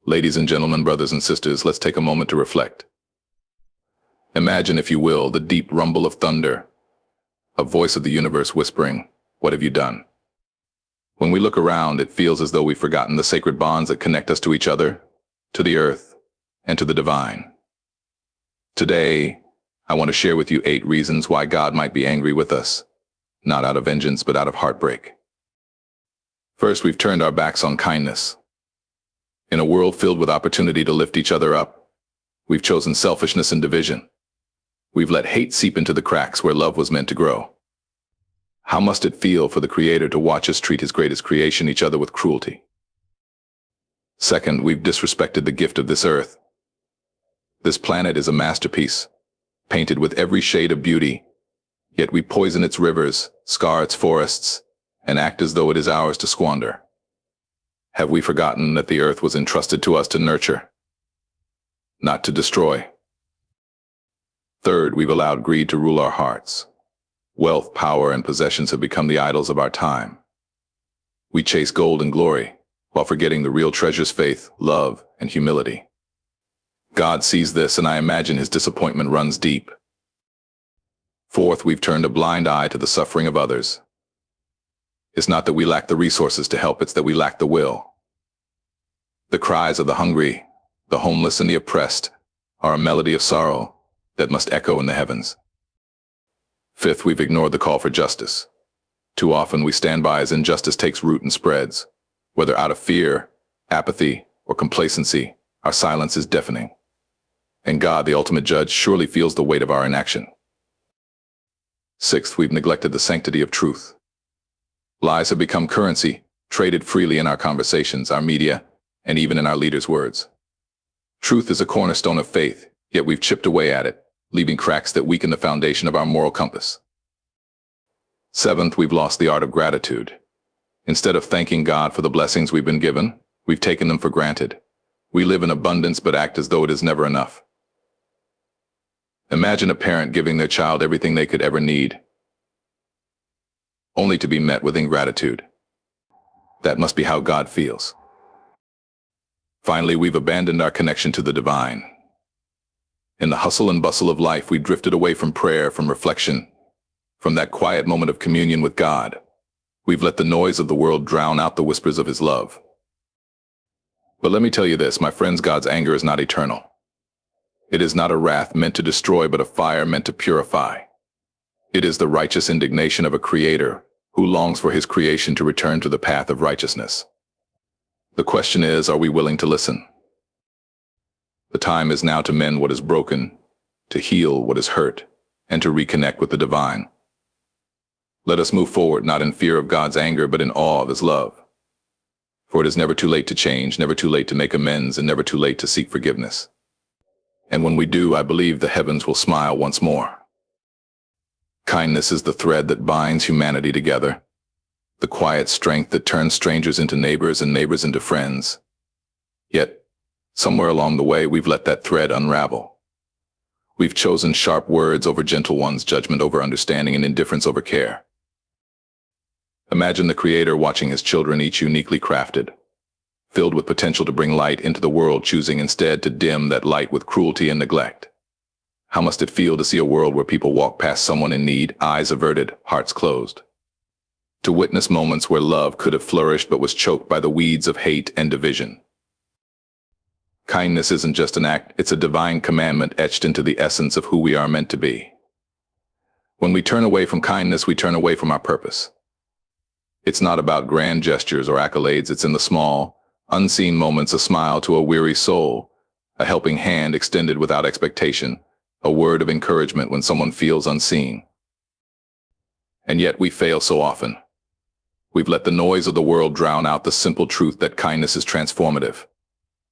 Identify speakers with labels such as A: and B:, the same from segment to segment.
A: Ladies and gentlemen, brothers and sisters, let's take a moment to reflect. Imagine, if you will, the deep rumble of thunder, a voice of the universe whispering, "What have you done?" When we look around, it feels as though we've forgotten the sacred bonds that connect us to each other, to the earth, and to the divine. Today, I want to share with you 8 reasons why God might be angry with us, not out of vengeance, but out of heartbreak. First, we've turned our backs on kindness. In a world filled with opportunity to lift each other up, we've chosen selfishness and division. We've let hate seep into the cracks where love was meant to grow. How must it feel for the Creator to watch us treat His greatest creation, each other, with cruelty? Second, we've disrespected the gift of this earth. This planet is a masterpiece, painted with every shade of beauty, yet we poison its rivers, scar its forests, and act as though it is ours to squander. Have we forgotten that the earth was entrusted to us to nurture, not to destroy? Third, we've allowed greed to rule our hearts. Wealth, power, and possessions have become the idols of our time. We chase gold and glory, while forgetting the real treasures: faith, love, and humility. God sees this, and I imagine His disappointment runs deep. Fourth, we've turned a blind eye to the suffering of others. It's not that we lack the resources to help, it's that we lack the will. The cries of the hungry, the homeless, and the oppressed are a melody of sorrow that must echo in the heavens. Fifth, we've ignored the call for justice. Too often we stand by as injustice takes root and spreads. Whether out of fear, apathy, or complacency, our silence is deafening. And God, the ultimate judge, surely feels the weight of our inaction. Sixth, we've neglected the sanctity of truth. Lies have become currency, traded freely in our conversations, our media, and even in our leaders' words. Truth is a cornerstone of faith, yet we've chipped away at it, leaving cracks that weaken the foundation of our moral compass. Seventh, we've lost the art of gratitude. Instead of thanking God for the blessings we've been given, we've taken them for granted. We live in abundance but act as though it is never enough. Imagine a parent giving their child everything they could ever need, only to be met with ingratitude. That must be how God feels. Finally, we've abandoned our connection to the divine. In the hustle and bustle of life, we drifted away from prayer, from reflection, from that quiet moment of communion with God. We've let the noise of the world drown out the whispers of His love. But let me tell you this, my friends, God's anger is not eternal. It is not a wrath meant to destroy, but a fire meant to purify. It is the righteous indignation of a Creator who longs for His creation to return to the path of righteousness. The question is, are we willing to listen? The time is now to mend what is broken, to heal what is hurt, and to reconnect with the divine. Let us move forward, not in fear of God's anger, but in awe of His love. For it is never too late to change, never too late to make amends, and never too late to seek forgiveness. And when we do, I believe the heavens will smile once more. Kindness is the thread that binds humanity together, the quiet strength that turns strangers into neighbors and neighbors into friends. Yet, somewhere along the way, we've let that thread unravel. We've chosen sharp words over gentle ones, judgment over understanding, and indifference over care. Imagine the Creator watching His children, each uniquely crafted, filled with potential to bring light into the world, choosing instead to dim that light with cruelty and neglect. How must it feel to see a world where people walk past someone in need, eyes averted, hearts closed? To witness moments where love could have flourished but was choked by the weeds of hate and division. Kindness isn't just an act, it's a divine commandment etched into the essence of who we are meant to be. When we turn away from kindness, we turn away from our purpose. It's not about grand gestures or accolades, it's in the small, unseen moments: a smile to a weary soul, a helping hand extended without expectation, a word of encouragement when someone feels unseen. And yet we fail so often. We've let the noise of the world drown out the simple truth that kindness is transformative.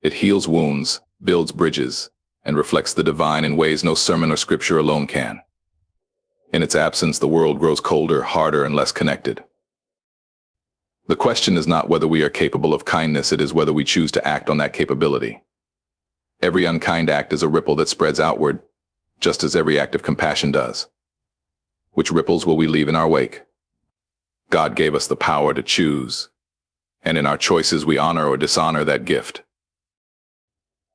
A: It heals wounds, builds bridges, and reflects the divine in ways no sermon or scripture alone can. In its absence, the world grows colder, harder, and less connected. The question is not whether we are capable of kindness, it is whether we choose to act on that capability. Every unkind act is a ripple that spreads outward, just as every act of compassion does. Which ripples will we leave in our wake? God gave us the power to choose, and in our choices we honor or dishonor that gift.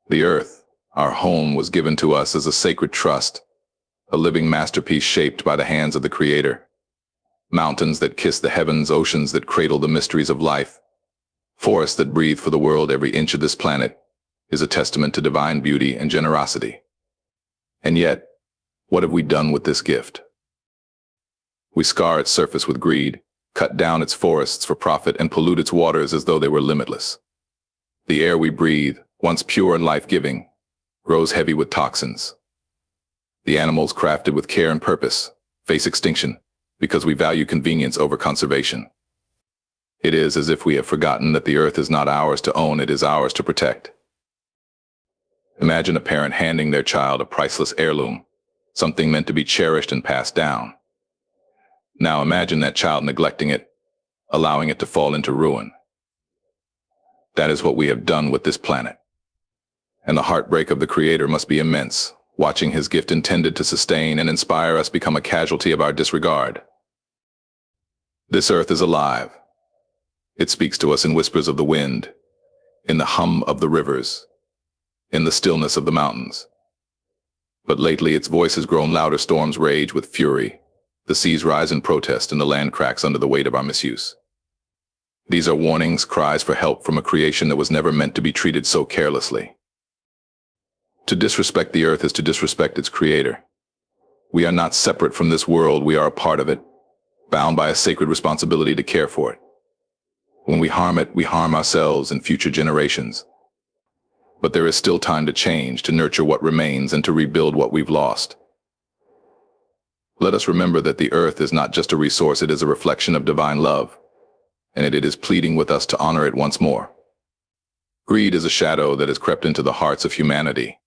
A: The earth, our home, was given to us as a sacred trust, a living masterpiece shaped by the hands of the Creator. Mountains that kiss the heavens, oceans that cradle the mysteries of life, forests that breathe for the world. Every inch of this planet is a testament to divine beauty and generosity. And yet, what have we done with this gift? We scar its surface with greed, cut down its forests for profit, and pollute its waters as though they were limitless. The air we breathe, once pure and life-giving, grows heavy with toxins. The animals crafted with care and purpose face extinction because we value convenience over conservation. It is as if we have forgotten that the earth is not ours to own, it is ours to protect. Imagine a parent handing their child a priceless heirloom, something meant to be cherished and passed down. Now imagine that child neglecting it, allowing it to fall into ruin. That is what we have done with this planet. And the heartbreak of the Creator must be immense, watching His gift intended to sustain and inspire us become a casualty of our disregard. This earth is alive. It speaks to us in whispers of the wind, in the hum of the rivers, in the stillness of the mountains. But lately its voice has grown louder. Storms rage with fury. The seas rise in protest and the land cracks under the weight of our misuse. These are warnings, cries for help from a creation that was never meant to be treated so carelessly. To disrespect the earth is to disrespect its Creator. We are not separate from this world, we are a part of it, bound by a sacred responsibility to care for it. When we harm it, we harm ourselves and future generations. But there is still time to change, to nurture what remains, and to rebuild what we've lost. Let us remember that the earth is not just a resource, it is a reflection of divine love, and it is pleading with us to honor it once more. Greed is a shadow that has crept into the hearts of humanity,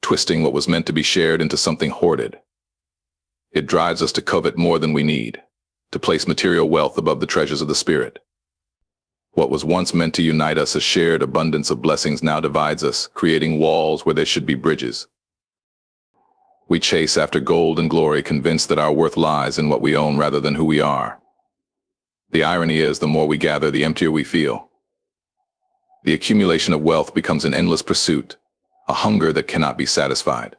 A: twisting what was meant to be shared into something hoarded. It drives us to covet more than we need, to place material wealth above the treasures of the spirit. What was once meant to unite us, a shared abundance of blessings, now divides us, creating walls where there should be bridges. We chase after gold and glory, convinced that our worth lies in what we own rather than who we are. The irony is, the more we gather, the emptier we feel. The accumulation of wealth becomes an endless pursuit, a hunger that cannot be satisfied.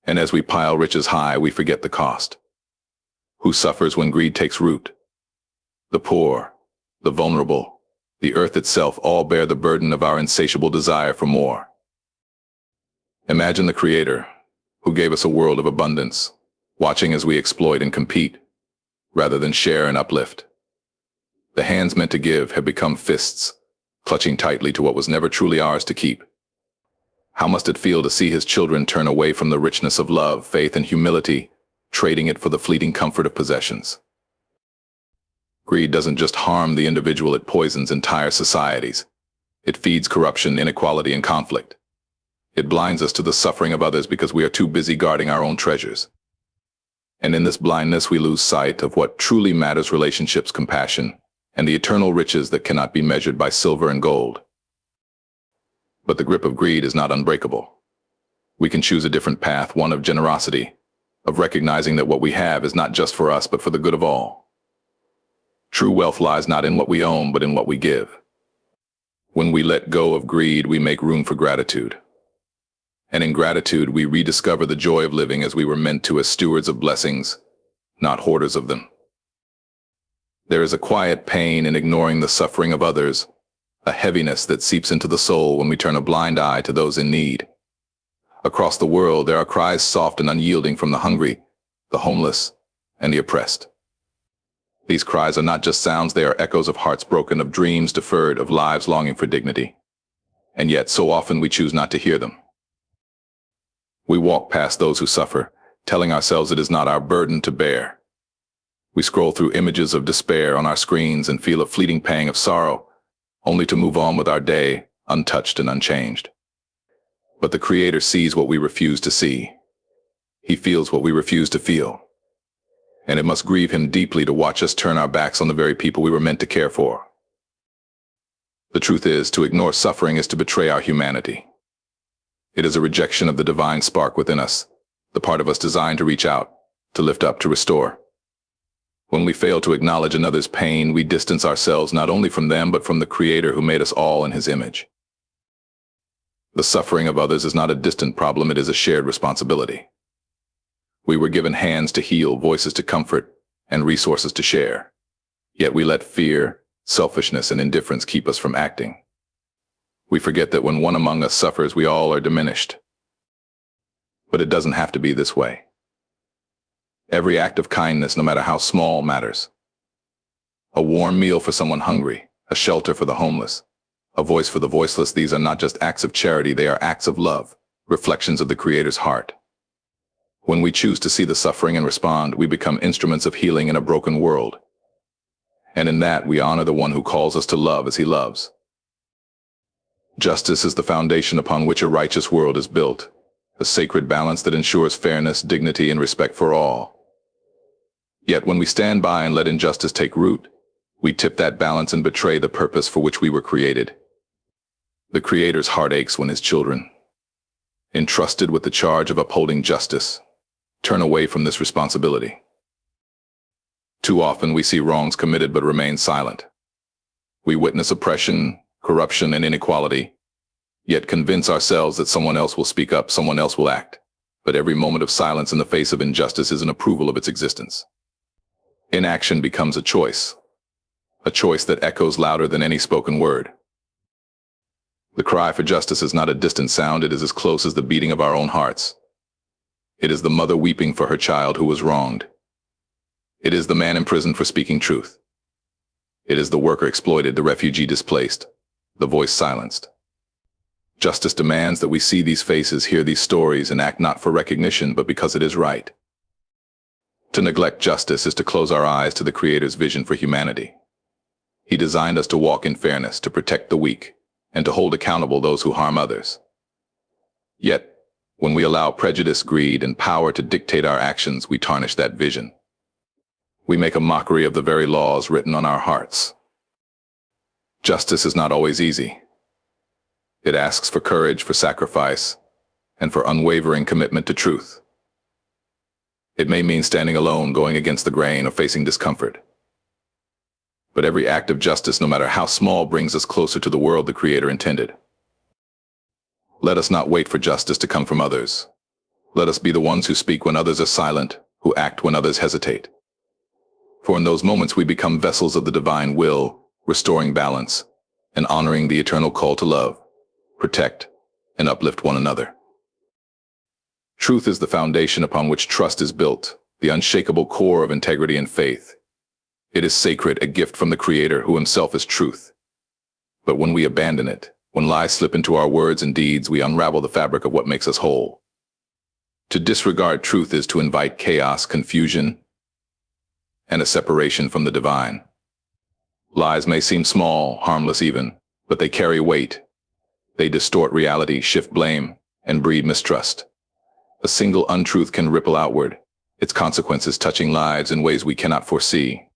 A: And as we pile riches high, we forget the cost. Who suffers when greed takes root? The poor, the vulnerable, the earth itself, all bear the burden of our insatiable desire for more. Imagine the Creator, who gave us a world of abundance, watching as we exploit and compete, rather than share and uplift. The hands meant to give have become fists, clutching tightly to what was never truly ours to keep. How must it feel to see His children turn away from the richness of love, faith, and humility, trading it for the fleeting comfort of possessions? Greed doesn't just harm the individual, it poisons entire societies. It feeds corruption, inequality, and conflict. It blinds us to the suffering of others because we are too busy guarding our own treasures. And in this blindness, we lose sight of what truly matters: relationships, compassion, and the eternal riches that cannot be measured by silver and gold. But the grip of greed is not unbreakable. We can choose a different path, one of generosity, of recognizing that what we have is not just for us, but for the good of all. True wealth lies not in what we own, but in what we give. When we let go of greed, we make room for gratitude. And in gratitude, we rediscover the joy of living as we were meant to, as stewards of blessings, not hoarders of them. There is a quiet pain in ignoring the suffering of others, a heaviness that seeps into the soul when we turn a blind eye to those in need. Across the world, there are cries soft and unyielding from the hungry, the homeless, and the oppressed. These cries are not just sounds, they are echoes of hearts broken, of dreams deferred, of lives longing for dignity. And yet, so often we choose not to hear them. We walk past those who suffer, telling ourselves it is not our burden to bear. We scroll through images of despair on our screens and feel a fleeting pang of sorrow, only to move on with our day, untouched and unchanged. But the Creator sees what we refuse to see. He feels what we refuse to feel. And it must grieve Him deeply to watch us turn our backs on the very people we were meant to care for. The truth is, to ignore suffering is to betray our humanity. It is a rejection of the divine spark within us, the part of us designed to reach out, to lift up, to restore. When we fail to acknowledge another's pain, we distance ourselves not only from them, but from the Creator who made us all in His image. The suffering of others is not a distant problem, it is a shared responsibility. We were given hands to heal, voices to comfort, and resources to share. Yet we let fear, selfishness, and indifference keep us from acting. We forget that when one among us suffers, we all are diminished. But it doesn't have to be this way. Every act of kindness, no matter how small, matters. A warm meal for someone hungry, a shelter for the homeless, a voice for the voiceless. These are not just acts of charity, they are acts of love, reflections of the Creator's heart. When we choose to see the suffering and respond, we become instruments of healing in a broken world. And in that, we honor the one who calls us to love as he loves. Justice is the foundation upon which a righteous world is built, a sacred balance that ensures fairness, dignity, and respect for all. Yet when we stand by and let injustice take root, we tip that balance and betray the purpose for which we were created. The Creator's heart aches when his children, entrusted with the charge of upholding justice, turn away from this responsibility. Too often we see wrongs committed but remain silent. We witness oppression, corruption, and inequality, yet convince ourselves that someone else will speak up, someone else will act. But every moment of silence in the face of injustice is an approval of its existence. Inaction becomes a choice that echoes louder than any spoken word. The cry for justice is not a distant sound, it is as close as the beating of our own hearts. It is the mother weeping for her child who was wronged. It is the man imprisoned for speaking truth. It is the worker exploited, the refugee displaced, the voice silenced. Justice demands that we see these faces, hear these stories, and act not for recognition, but because it is right. To neglect justice is to close our eyes to the Creator's vision for humanity. He designed us to walk in fairness, to protect the weak, and to hold accountable those who harm others. Yet, when we allow prejudice, greed, and power to dictate our actions, we tarnish that vision. We make a mockery of the very laws written on our hearts. Justice is not always easy. It asks for courage, for sacrifice, and for unwavering commitment to truth. It may mean standing alone, going against the grain, or facing discomfort. But every act of justice, no matter how small, brings us closer to the world the Creator intended. Let us not wait for justice to come from others. Let us be the ones who speak when others are silent, who act when others hesitate. For in those moments we become vessels of the divine will, restoring balance and honoring the eternal call to love, protect, and uplift one another. Truth is the foundation upon which trust is built, the unshakable core of integrity and faith. It is sacred, a gift from the Creator who himself is truth. But when we abandon it, when lies slip into our words and deeds, we unravel the fabric of what makes us whole. To disregard truth is to invite chaos, confusion, and a separation from the divine. Lies may seem small, harmless even, but they carry weight. They distort reality, shift blame, and breed mistrust. A single untruth can ripple outward, its consequences touching lives in ways we cannot foresee.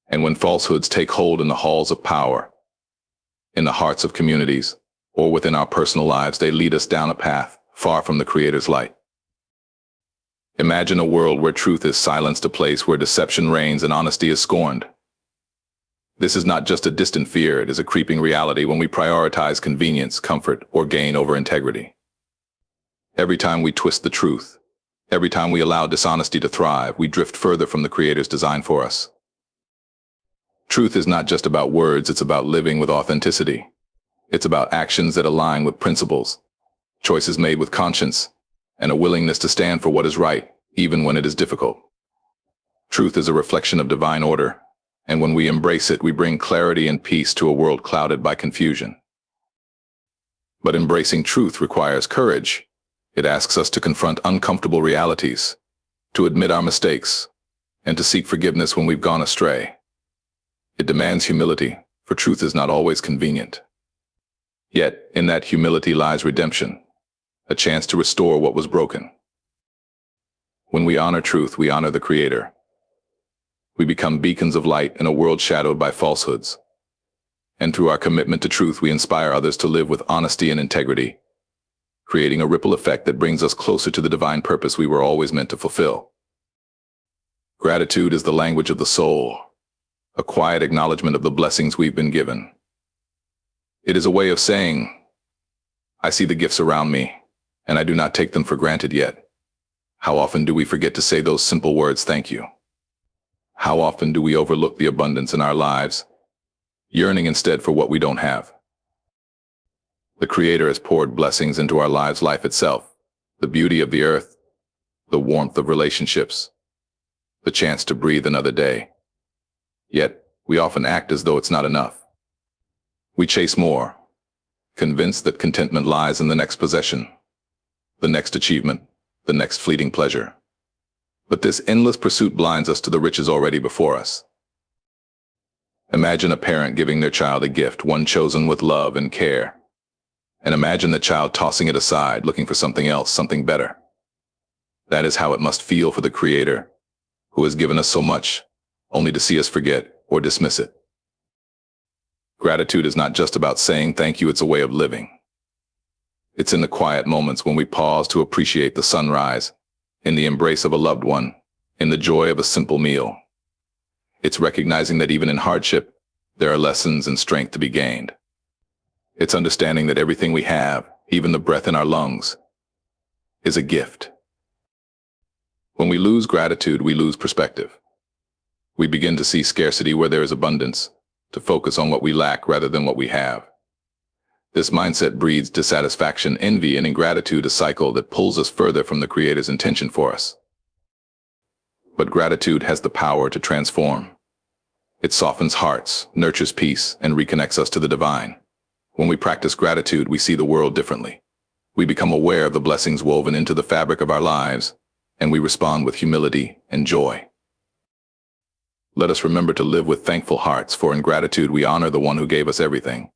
A: And when falsehoods take hold in the halls of power, in the hearts of communities, or within our personal lives, they lead us down a path far from the Creator's light. Imagine a world where truth is silenced, a place where deception reigns and honesty is scorned. This is not just a distant fear, it is a creeping reality when we prioritize convenience, comfort, or gain over integrity. Every time we twist the truth, every time we allow dishonesty to thrive, we drift further from the Creator's design for us. Truth is not just about words, it's about living with authenticity. It's about actions that align with principles, choices made with conscience, and a willingness to stand for what is right, even when it is difficult. Truth is a reflection of divine order, and when we embrace it, we bring clarity and peace to a world clouded by confusion. But embracing truth requires courage. It asks us to confront uncomfortable realities, to admit our mistakes, and to seek forgiveness when we've gone astray. It demands humility, for truth is not always convenient. Yet, in that humility lies redemption, a chance to restore what was broken. When we honor truth, we honor the Creator. We become beacons of light in a world shadowed by falsehoods. And through our commitment to truth, we inspire others to live with honesty and integrity, creating a ripple effect that brings us closer to the divine purpose we were always meant to fulfill. Gratitude is the language of the soul, a quiet acknowledgement of the blessings we've been given. It is a way of saying, I see the gifts around me, and I do not take them for granted yet. How often do we forget to say those simple words, thank you? How often do we overlook the abundance in our lives, yearning instead for what we don't have? The Creator has poured blessings into our lives, life itself, the beauty of the earth, the warmth of relationships, the chance to breathe another day. Yet, we often act as though it's not enough. We chase more, convinced that contentment lies in the next possession, the next achievement, the next fleeting pleasure. But this endless pursuit blinds us to the riches already before us. Imagine a parent giving their child a gift, one chosen with love and care. And imagine the child tossing it aside, looking for something else, something better. That is how it must feel for the Creator, who has given us so much, only to see us forget or dismiss it. Gratitude is not just about saying thank you, it's a way of living. It's in the quiet moments when we pause to appreciate the sunrise, in the embrace of a loved one, in the joy of a simple meal. It's recognizing that even in hardship, there are lessons and strength to be gained. It's understanding that everything we have, even the breath in our lungs, is a gift. When we lose gratitude, we lose perspective. We begin to see scarcity where there is abundance, to focus on what we lack rather than what we have. This mindset breeds dissatisfaction, envy, and ingratitude, a cycle that pulls us further from the Creator's intention for us. But gratitude has the power to transform. It softens hearts, nurtures peace, and reconnects us to the divine. When we practice gratitude, we see the world differently. We become aware of the blessings woven into the fabric of our lives, and we respond with humility and joy. Let us remember to live with thankful hearts, for in gratitude we honor the one who gave us everything.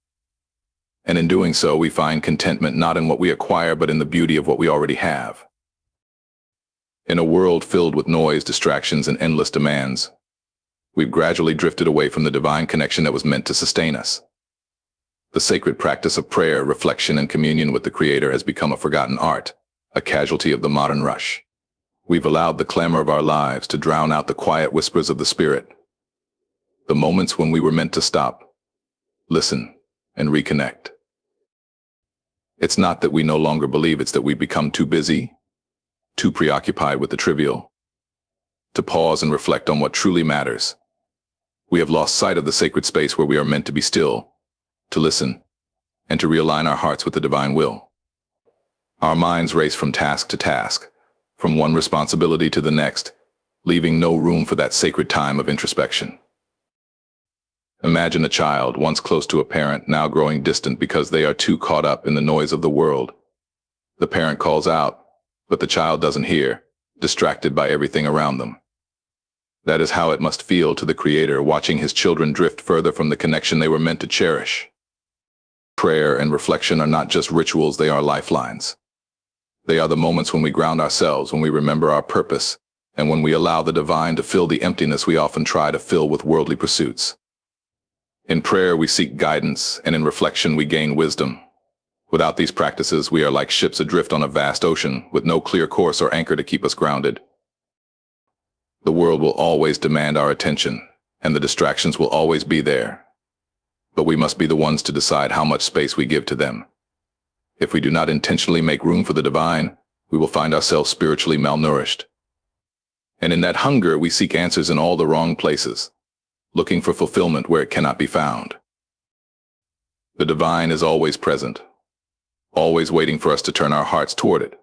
A: And in doing so, we find contentment not in what we acquire, but in the beauty of what we already have. In a world filled with noise, distractions, and endless demands, we've gradually drifted away from the divine connection that was meant to sustain us. The sacred practice of prayer, reflection, and communion with the Creator has become a forgotten art, a casualty of the modern rush. We've allowed the clamor of our lives to drown out the quiet whispers of the Spirit, the moments when we were meant to stop, listen, and reconnect. It's not that we no longer believe, it's that we've become too busy, too preoccupied with the trivial, to pause and reflect on what truly matters. We have lost sight of the sacred space where we are meant to be still, to listen, and to realign our hearts with the divine will. Our minds race from task to task, from one responsibility to the next, leaving no room for that sacred time of introspection. Imagine a child once close to a parent, now growing distant because they are too caught up in the noise of the world. The parent calls out, but the child doesn't hear, distracted by everything around them. That is how it must feel to the Creator, watching His children drift further from the connection they were meant to cherish. Prayer and reflection are not just rituals, they are lifelines. They are the moments when we ground ourselves, when we remember our purpose, and when we allow the divine to fill the emptiness we often try to fill with worldly pursuits. In prayer, we seek guidance, and in reflection, we gain wisdom. Without these practices, we are like ships adrift on a vast ocean, with no clear course or anchor to keep us grounded. The world will always demand our attention, and the distractions will always be there. But we must be the ones to decide how much space we give to them. If we do not intentionally make room for the divine, we will find ourselves spiritually malnourished. And in that hunger, we seek answers in all the wrong places, looking for fulfillment where it cannot be found. The divine is always present, always waiting for us to turn our hearts toward it.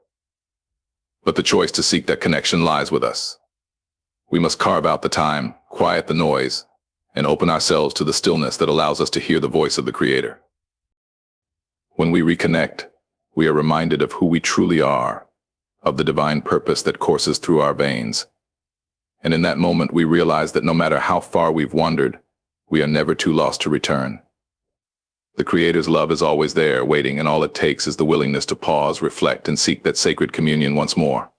A: But the choice to seek that connection lies with us. We must carve out the time, quiet the noise, and open ourselves to the stillness that allows us to hear the voice of the Creator. When we reconnect, we are reminded of who we truly are, of the divine purpose that courses through our veins. And in that moment, we realize that no matter how far we've wandered, we are never too lost to return. The Creator's love is always there, waiting, and all it takes is the willingness to pause, reflect, and seek that sacred communion once more.